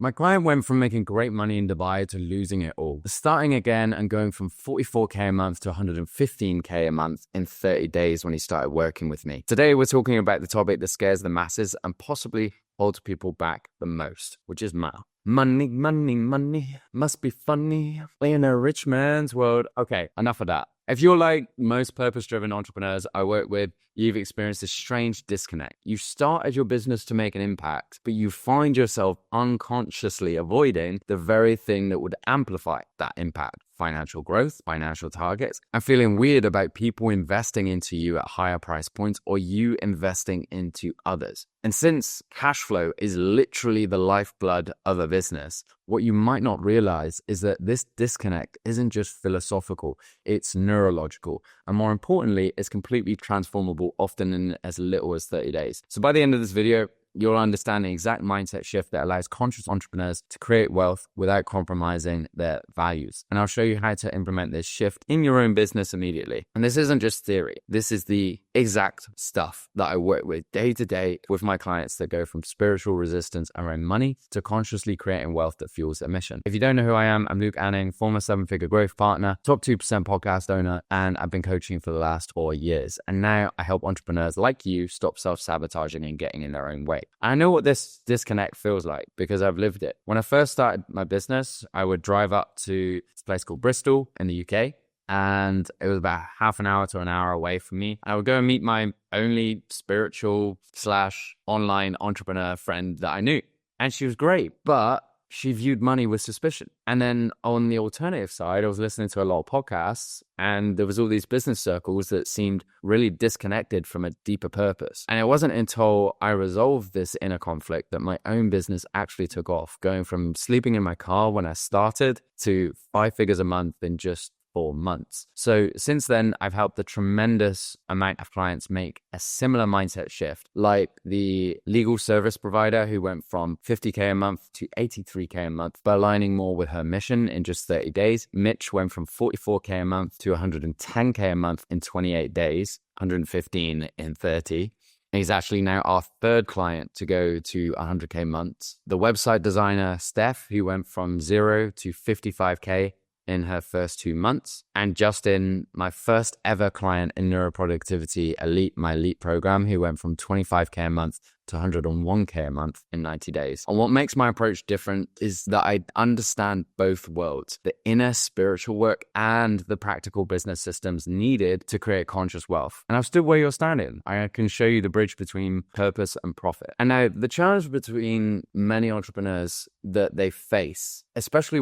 My client went from making great money in Dubai to losing it all, starting again and going from 44K a month to 115K a month in 30 days when he started working with me. Today, we're talking about the topic that scares the masses and possibly holds people back the most, which is money. Money, money, money, must be funny. In a rich man's world. Okay, enough of that. If you're like most purpose-driven entrepreneurs I work with, you've experienced this strange disconnect. You started your business to make an impact, but you find yourself unconsciously avoiding the very thing that would amplify that impact. Financial growth, financial targets, and feeling weird about people investing into you at higher price points or you investing into others. And since cash flow is literally the lifeblood of a business, what you might not realize is that this disconnect isn't just philosophical, it's neurological. And more importantly, it's completely transformable, often in as little as 30 days. So by the end of this video, you'll understand the exact mindset shift that allows conscious entrepreneurs to create wealth without compromising their values. And I'll show you how to implement this shift in your own business immediately. And this isn't just theory. This is the exact stuff that I work with day to day with my clients that go from spiritual resistance around money to consciously creating wealth that fuels their mission. If you don't know who I am, I'm Luke Anning, former 7-figure growth partner, top 2% podcast owner, and I've been coaching for the last 4 years. And now I help entrepreneurs like you stop self-sabotaging and getting in their own way. I know what this disconnect feels like because I've lived it. When I first started my business, I would drive up to this place called Bristol in the UK, and it was about half an hour to an hour away from me. I would go and meet my only spiritual / online entrepreneur friend that I knew. And she was great, but she viewed money with suspicion. And then on the alternative side, I was listening to a lot of podcasts and there was all these business circles that seemed really disconnected from a deeper purpose. And it wasn't until I resolved this inner conflict that my own business actually took off, going from sleeping in my car when I started to 5 figures a month in just 4 months. So since then, I've helped a tremendous amount of clients make a similar mindset shift, like the legal service provider who went from 50K a month to 83K a month by aligning more with her mission in just 30 days. Mitch went from 44K a month to 110K a month in 28 days, 115 in 30. He's actually now our third client to go to 100K months. The website designer, Steph, who went from 0 to 55K in her first 2 months. And Justin, my first ever client in Neuroproductivity Elite, my elite program, who went from 25K a month to 101K a month in 90 days. And what makes my approach different is that I understand both worlds, the inner spiritual work and the practical business systems needed to create conscious wealth. And I've stood where you're standing. I can show you the bridge between purpose and profit. And now the challenge between many entrepreneurs that they face, especially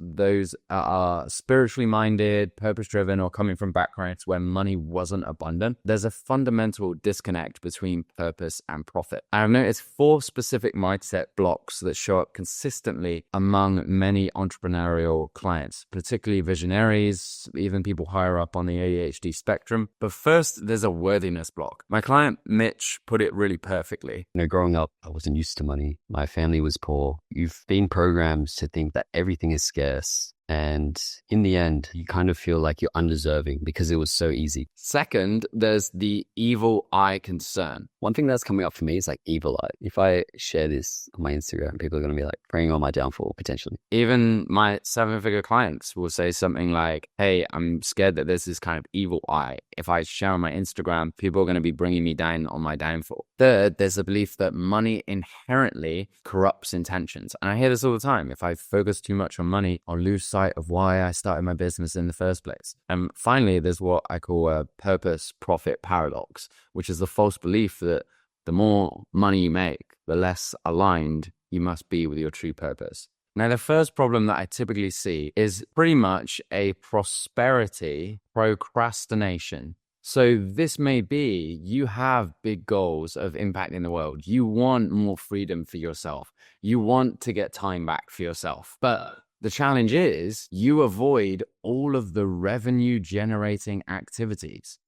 those are spiritually minded, purpose-driven, or coming from backgrounds where money wasn't abundant, there's a fundamental disconnect between purpose and profit. I've noticed 4 specific mindset blocks that show up consistently among many entrepreneurial clients, particularly visionaries, even people higher up on the ADHD spectrum. But first, there's a worthiness block. My client, Mitch, put it really perfectly. Growing up, I wasn't used to money. My family was poor. You've been programmed to think that everything is scarce. And in the end, you kind of feel like you're undeserving because it was so easy. Second, there's the evil eye concern. One thing that's coming up for me is like evil eye. If I share this on my Instagram, people are going to be like preying on my downfall potentially. Even my 7-figure clients will say something like, hey, I'm scared that there's this kind of evil eye. If I share on my Instagram, people are going to be bringing me down on my downfall. Third, there's a belief that money inherently corrupts intentions. And I hear this all the time. If I focus too much on money, I'll lose sight of why I started my business in the first place. And finally, there's what I call a purpose-profit paradox, which is the false belief that the more money you make, the less aligned you must be with your true purpose. Now, the first problem that I typically see is pretty much a prosperity procrastination. So this may be you have big goals of impacting the world. You want more freedom for yourself. You want to get time back for yourself. But the challenge is you avoid all of the revenue generating activities.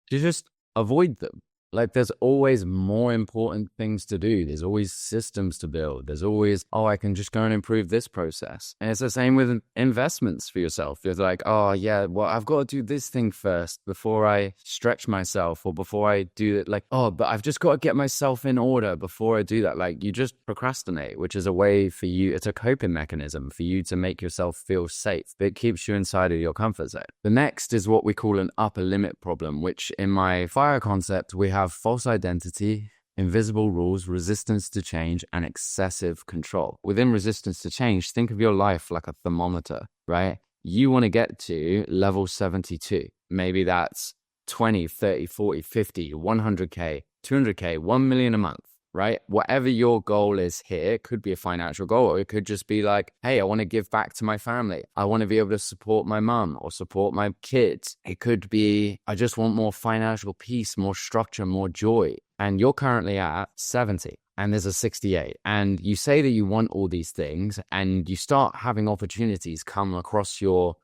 You just avoid them. Like there's always more important things to do. There's always systems to build. There's always, oh, I can just go and improve this process. And it's the same with investments for yourself. You're like, oh yeah, well, I've got to do this thing first before I stretch myself or before I do it. Like, oh, but I've just got to get myself in order before I do that. Like you just procrastinate, which is a way for you, it's a coping mechanism for you to make yourself feel safe. It keeps you inside of your comfort zone. The next is what we call an upper limit problem, which in my FIRE concept, we have false identity, invisible rules, resistance to change, and excessive control. Within resistance to change, think of your life like a thermometer, right? You want to get to level 72. Maybe that's 20, 30, 40, 50, 100K, 200K, 1 million a month. Right? Whatever your goal is here, it could be a financial goal, or it could just be like, hey, I want to give back to my family. I want to be able to support my mom or support my kids. It could be, I just want more financial peace, more structure, more joy. And you're currently at 70 and there's a 68. And you say that you want all these things and you start having opportunities come across your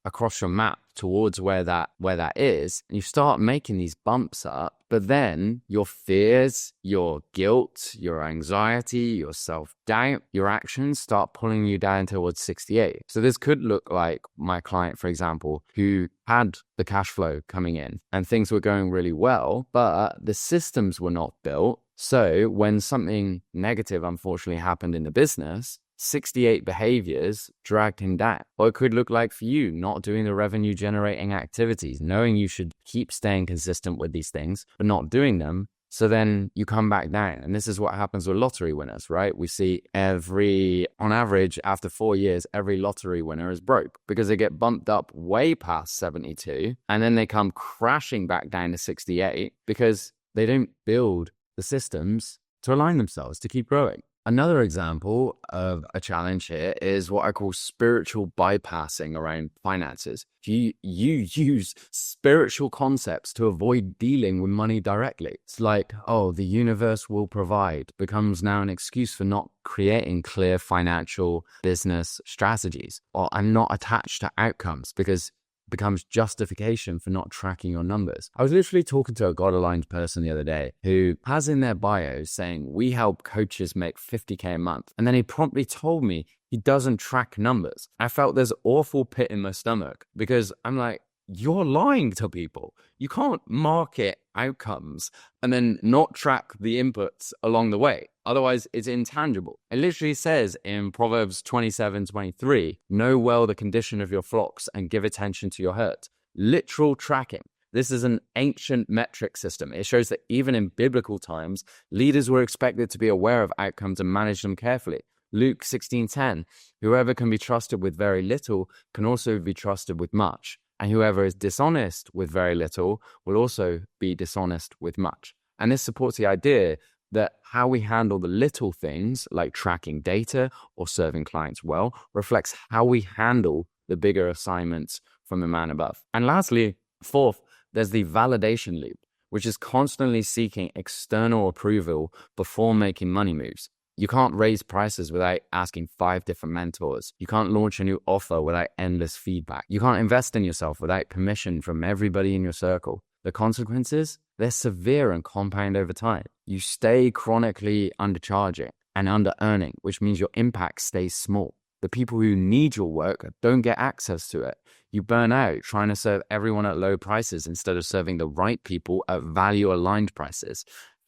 map towards where that is. And you start making these bumps up. But then your fears, your guilt, your anxiety, your self-doubt, your actions start pulling you down towards 68. So this could look like my client, for example, who had the cash flow coming in and things were going really well, but the systems were not built. So when something negative, unfortunately, happened in the business, 68 behaviors dragged him down. Or it could look like for you, not doing the revenue generating activities, knowing you should keep staying consistent with these things, but not doing them. So then you come back down. And this is what happens with lottery winners, right? We see on average, after 4 years, every lottery winner is broke because they get bumped up way past 72. And then they come crashing back down to 68 because they don't build the systems to align themselves to keep growing. Another example of a challenge here is what I call spiritual bypassing around finances. You use spiritual concepts to avoid dealing with money directly. It's like, oh, the universe will provide becomes now an excuse for not creating clear financial business strategies. Or I'm not attached to outcomes because becomes justification for not tracking your numbers. I was literally talking to a God-aligned person the other day who has in their bio saying, we help coaches make 50K a month. And then he promptly told me he doesn't track numbers. I felt this awful pit in my stomach because I'm like, you're lying to people. You can't market outcomes and then not track the inputs along the way. Otherwise, it's intangible. It literally says in Proverbs 27:23, know well the condition of your flocks and give attention to your herd. Literal tracking. This is an ancient metric system. It shows that even in biblical times, leaders were expected to be aware of outcomes and manage them carefully. Luke 16:10, whoever can be trusted with very little can also be trusted with much. And whoever is dishonest with very little will also be dishonest with much. And this supports the idea that how we handle the little things like tracking data or serving clients well reflects how we handle the bigger assignments from the man above. And lastly, fourth, there's the validation loop, which is constantly seeking external approval before making money moves. You can't raise prices without asking 5 different mentors. You can't launch a new offer without endless feedback. You can't invest in yourself without permission from everybody in your circle. The consequences, they're severe and compound over time. You stay chronically undercharging and under-earning, which means your impact stays small. The people who need your work don't get access to it. You burn out trying to serve everyone at low prices instead of serving the right people at value-aligned prices.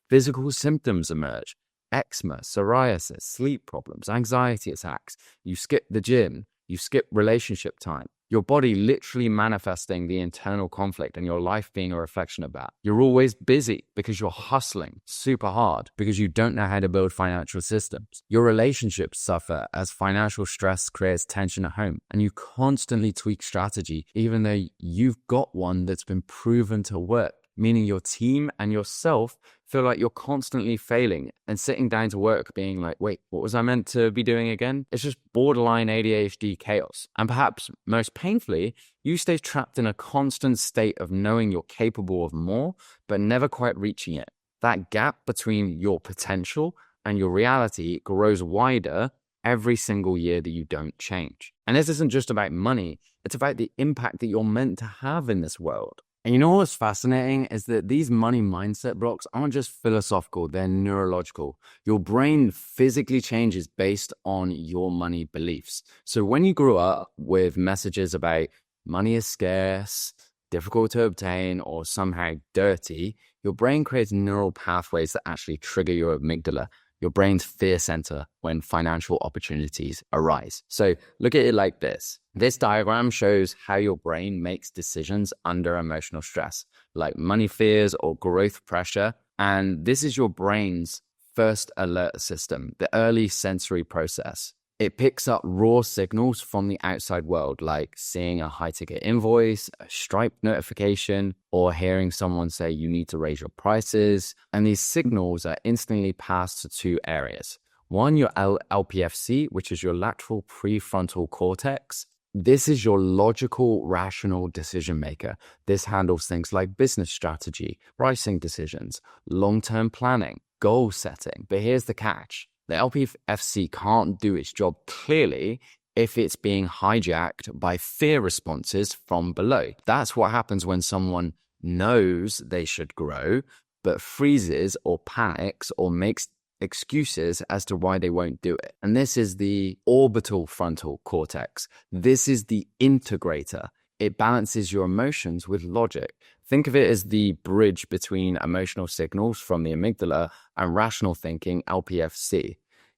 Physical symptoms emerge. Eczema, psoriasis, sleep problems, anxiety attacks. You skip the gym. You skip relationship time. Your body literally manifesting the internal conflict and your life being a reflection of that. You're always busy because you're hustling super hard because you don't know how to build financial systems. Your relationships suffer as financial stress creates tension at home, and you constantly tweak strategy even though you've got one that's been proven to work, meaning your team and yourself feel like you're constantly failing and sitting down to work being like, wait, what was I meant to be doing again? It's just borderline ADHD chaos. And perhaps most painfully, you stay trapped in a constant state of knowing you're capable of more, but never quite reaching it. That gap between your potential and your reality grows wider every single year that you don't change. And this isn't just about money. It's about the impact that you're meant to have in this world. And you know what's fascinating is that these money mindset blocks aren't just philosophical, they're neurological. Your brain physically changes based on your money beliefs. So when you grew up with messages about money is scarce, difficult to obtain, or somehow dirty, your brain creates neural pathways that actually trigger your amygdala, your brain's fear center, when financial opportunities arise. So look at it like this. This diagram shows how your brain makes decisions under emotional stress, like money fears or growth pressure. And this is your brain's first alert system, the early sensory process. It picks up raw signals from the outside world, like seeing a high-ticket invoice, a Stripe notification, or hearing someone say you need to raise your prices. And these signals are instantly passed to two areas. One, your LPFC, which is your lateral prefrontal cortex. This is your logical, rational decision maker. This handles things like business strategy, pricing decisions, long-term planning, goal setting. But here's the catch. The LPFC can't do its job clearly if it's being hijacked by fear responses from below. That's what happens when someone knows they should grow, but freezes or panics or makes excuses as to why they won't do it. And this is the orbital frontal cortex. This is the integrator. It balances your emotions with logic. Think of it as the bridge between emotional signals from the amygdala and rational thinking, LPFC.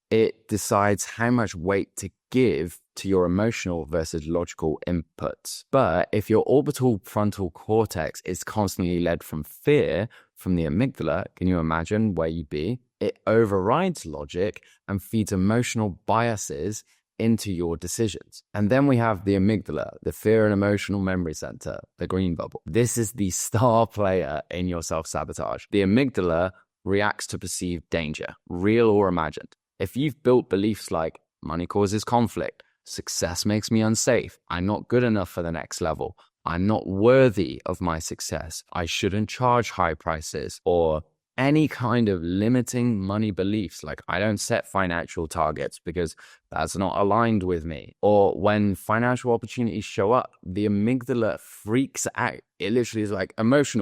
It decides how much weight to give to your emotional versus logical inputs. But if your orbital frontal cortex is constantly led from fear, from the amygdala, can you imagine where you'd be? It overrides logic and feeds emotional biases into your decisions. And then we have the amygdala, the fear and emotional memory center, the green bubble. This is the star player in your self-sabotage. The amygdala reacts to perceived danger, real or imagined. If you've built beliefs like money causes conflict, success makes me unsafe, I'm not good enough for the next level, I'm not worthy of my success, I shouldn't charge high prices, or any kind of limiting money beliefs like I don't set financial targets because that's not aligned with me. Or when financial opportunities show up, the amygdala freaks out. It literally is like emotion.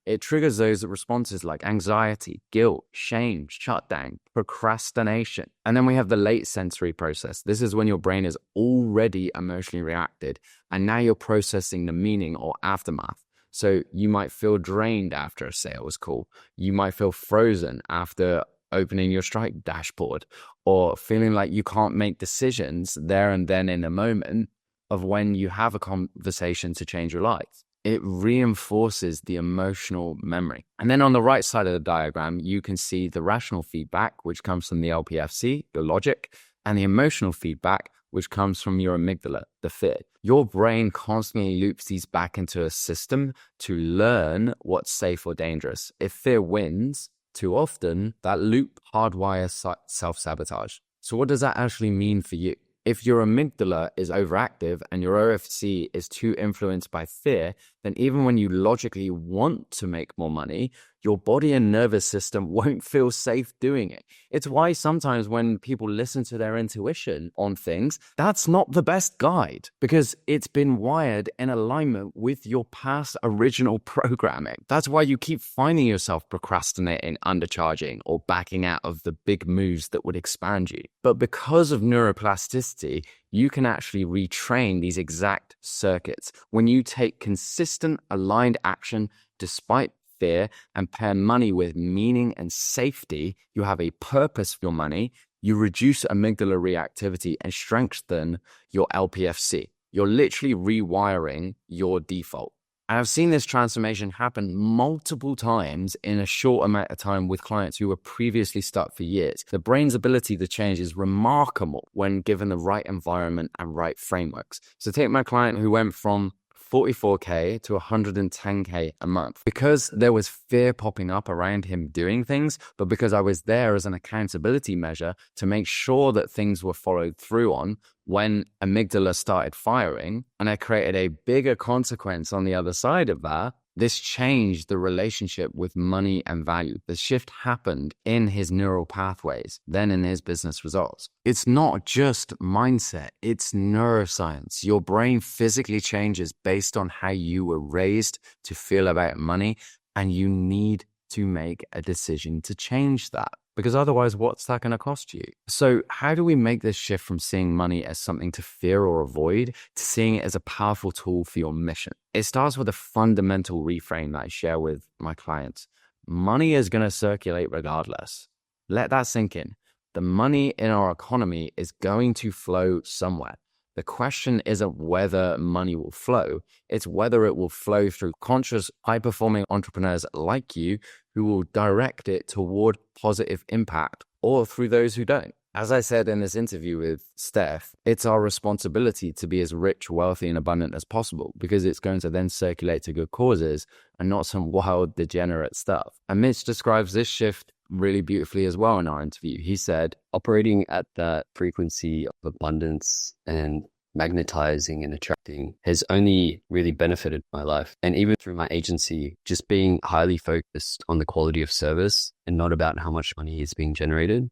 It triggers those responses like anxiety, guilt, shame, shutdown, procrastination. And then we have the late sensory process. This is when your brain is already emotionally reacted and now you're processing the meaning or aftermath. So you might feel drained after a sales call. You might feel frozen after opening your Stripe dashboard, or feeling like you can't make decisions there and then in a moment of when you have a conversation to change your life. It reinforces the emotional memory. And then on the right side of the diagram, you can see the rational feedback, which comes from the LPFC, your logic, and the emotional feedback, which comes from your amygdala, the fear. Your brain constantly loops these back into a system to learn what's safe or dangerous. If fear wins too often, that loop hardwires self-sabotage. So what does that actually mean for you? If your amygdala is overactive and your OFC is too influenced by fear, then even when you logically want to make more money, your body and nervous system won't feel safe doing it. It's why sometimes when people listen to their intuition on things, that's not the best guide because it's been wired in alignment with your past original programming. That's why you keep finding yourself procrastinating, undercharging, or backing out of the big moves that would expand you. But because of neuroplasticity, you can actually retrain these exact circuits. When you take consistent, aligned action despite fear and pair money with meaning and safety, you have a purpose for your money, you reduce amygdala reactivity and strengthen your LPFC. You're literally rewiring your default. And I've seen this transformation happen multiple times in a short amount of time with clients who were previously stuck for years. The brain's ability to change is remarkable when given the right environment and right frameworks. So take my client who went from 44K to 110K a month. Because there was fear popping up around him doing things, but because I was there as an accountability measure to make sure that things were followed through on when amygdala started firing, and I created a bigger consequence on the other side of that, This changed the relationship with money and value. The shift happened in his neural pathways, then in his business results. It's not just mindset, it's neuroscience. Your brain physically changes based on how you were raised to feel about money, and you need to make a decision to change that. Because otherwise, what's that going to cost you? So how do we make this shift from seeing money as something to fear or avoid to seeing it as a powerful tool for your mission? It starts with a fundamental reframe that I share with my clients. Money is going to circulate regardless. Let that sink in. The money in our economy is going to flow somewhere. The question isn't whether money will flow, it's whether it will flow through conscious, high-performing entrepreneurs like you who will direct it toward positive impact, or through those who don't. As I said in this interview with Steph, it's our responsibility to be as rich, wealthy, and abundant as possible, because it's going to then circulate to good causes and not some wild, degenerate stuff. And Mitch describes this shift really beautifully as well in our interview. He said, operating at that frequency of abundance and magnetizing and attracting has only really benefited my life. And even through my agency, just being highly focused on the quality of service and not about how much money is being generated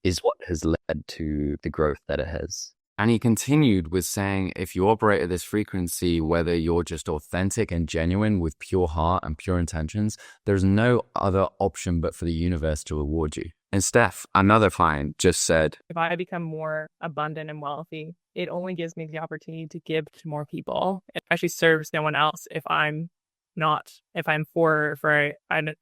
is what has led to the growth that it has. And he continued with saying, if you operate at this frequency, whether you're just authentic and genuine with pure heart and pure intentions, there's no other option but for the universe to reward you. And Steph, another client, just said, if I become more abundant and wealthy, it only gives me the opportunity to give to more people. It actually serves no one else if I'm I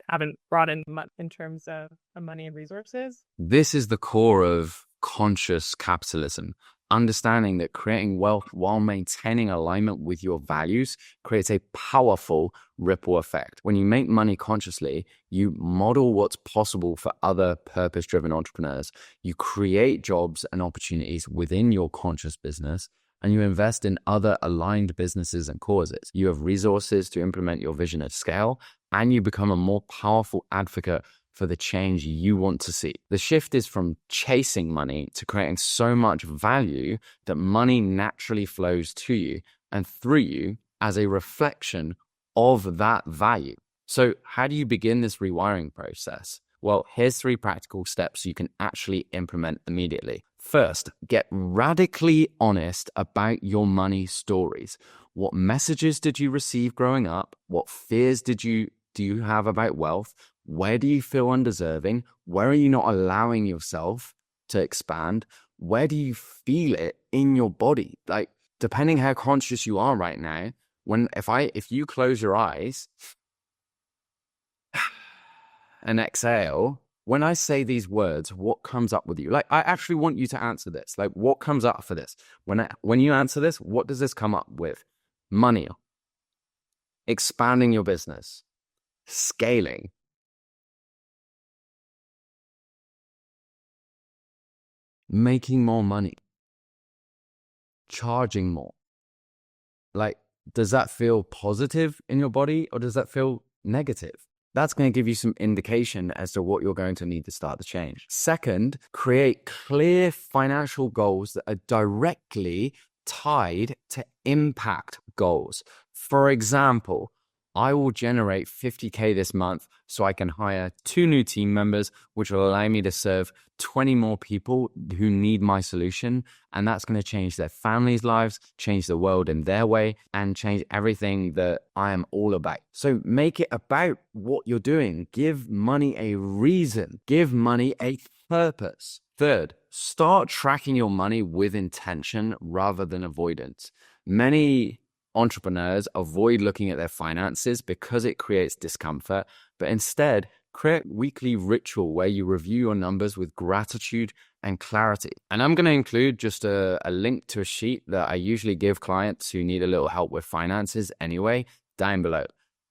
haven't brought in much in terms of money and resources. This is the core of conscious capitalism. Understanding that creating wealth while maintaining alignment with your values creates a powerful ripple effect. When you make money consciously, you model what's possible for other purpose-driven entrepreneurs. You create jobs and opportunities within your conscious business, and you invest in other aligned businesses and causes. You have resources to implement your vision at scale, and you become a more powerful advocate for the change you want to see. The shift is from chasing money to creating so much value that money naturally flows to you and through you as a reflection of that value. So how do you begin this rewiring process? Well, here's 3 practical steps you can actually implement immediately. First, get radically honest about your money stories. What messages did you receive growing up? What fears do you have about wealth? Where do you feel undeserving? Where are you not allowing yourself to expand? Where do you feel it in your body? Like, depending how conscious you are right now, if you close your eyes and exhale, when I say these words, what comes up with you? Like, I actually want you to answer this. Like, what comes up for this? When you answer this, what does this come up with? Money, expanding your business, scaling, making more money, charging more. Like, does that feel positive in your body or does that feel negative? That's going to give you some indication as to what you're going to need to start the change. Second, create clear financial goals that are directly tied to impact goals. For example, I will generate 50K this month so I can hire 2 new team members, which will allow me to serve 20 more people who need my solution. And that's going to change their families' lives, change the world in their way, and change everything that I am all about. So make it about what you're doing. Give money a reason. Give money a purpose. Third, start tracking your money with intention rather than avoidance. Many entrepreneurs avoid looking at their finances because it creates discomfort, but instead create a weekly ritual where you review your numbers with gratitude and clarity. And I'm going to include just a link to a sheet that I usually give clients who need a little help with finances anyway, down below.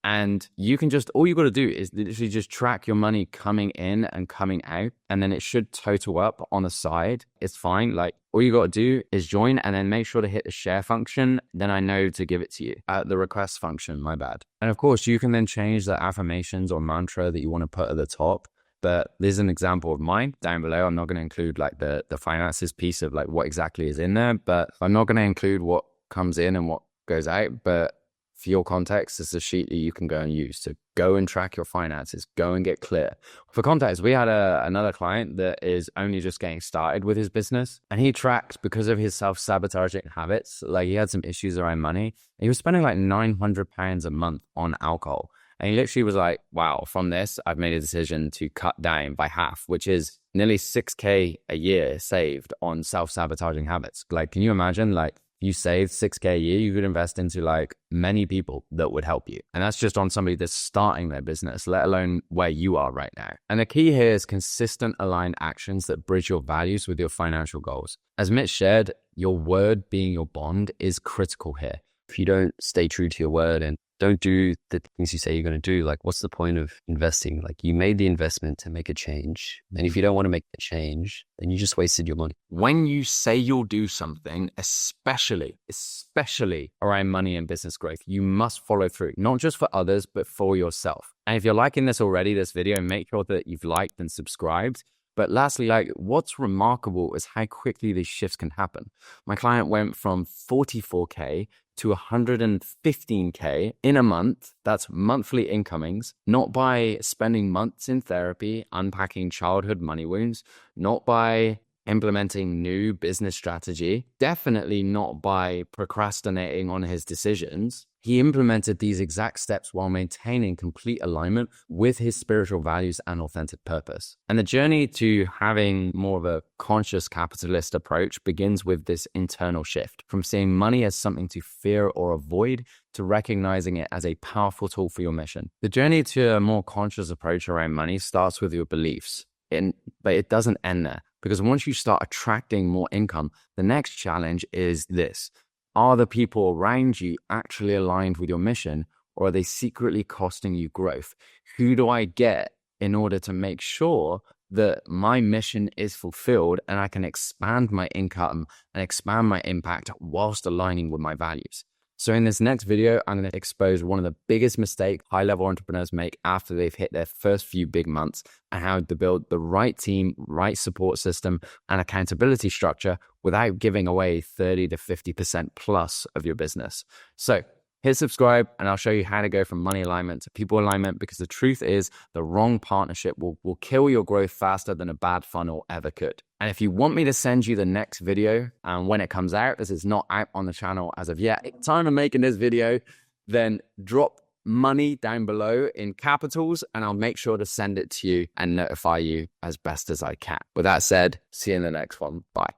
And you can all you got to do is literally just track your money coming in and coming out, and then it should total up on the side. It's fine. Like, all you got to do is join and then make sure to hit the share function. Then I know to give it to you. The request function, my bad. And of course, you can then change the affirmations or mantra that you want to put at the top. But there's an example of mine down below. I'm not going to include like the finances piece of like what exactly is in there, but I'm not going to include what comes in and what goes out. But For your context, it's a sheet that you can go and use to go and track your finances, go and get clear. For context, we had another client that is only just getting started with his business, and he tracked, because of his self-sabotaging habits, like he had some issues around money. He was spending like £900 a month on alcohol. And he literally was like, wow, from this, I've made a decision to cut down by half, which is nearly 6K a year saved on self-sabotaging habits. Like, can you imagine, like, you saved 6K a year, you could invest into like many people that would help you. And that's just on somebody that's starting their business, let alone where you are right now. And the key here is consistent aligned actions that bridge your values with your financial goals. As Mitch shared, your word being your bond is critical here. If you don't stay true to your word and don't do the things you say you're going to do, like what's the point of investing? Like you made the investment to make a change. And if you don't want to make the change, then you just wasted your money. When you say you'll do something, especially around money and business growth, you must follow through, not just for others, but for yourself. And if you're liking this already, this video, make sure that you've liked and subscribed. But lastly, like what's remarkable is how quickly these shifts can happen. My client went from 44K to 115K in a month. That's monthly incomings, not by spending months in therapy, unpacking childhood money wounds, not by implementing new business strategy, definitely not by procrastinating on his decisions. He implemented these exact steps while maintaining complete alignment with his spiritual values and authentic purpose. And the journey to having more of a conscious capitalist approach begins with this internal shift from seeing money as something to fear or avoid to recognizing it as a powerful tool for your mission. The journey to a more conscious approach around money starts with your beliefs, but it doesn't end there, because once you start attracting more income, the next challenge is this. Are the people around you actually aligned with your mission, or are they secretly costing you growth? Who do I get in order to make sure that my mission is fulfilled and I can expand my income and expand my impact whilst aligning with my values? So in this next video, I'm going to expose one of the biggest mistakes high-level entrepreneurs make after they've hit their first few big months, and how to build the right team, right support system, and accountability structure without giving away 30 to 50% plus of your business. So hit subscribe and I'll show you how to go from money alignment to people alignment, because the truth is the wrong partnership will kill your growth faster than a bad funnel ever could. And if you want me to send you the next video, and when it comes out, this is not out on the channel as of yet, at the time of making this video, then drop money down below in capitals and I'll make sure to send it to you and notify you as best as I can. With that said, see you in the next one. Bye.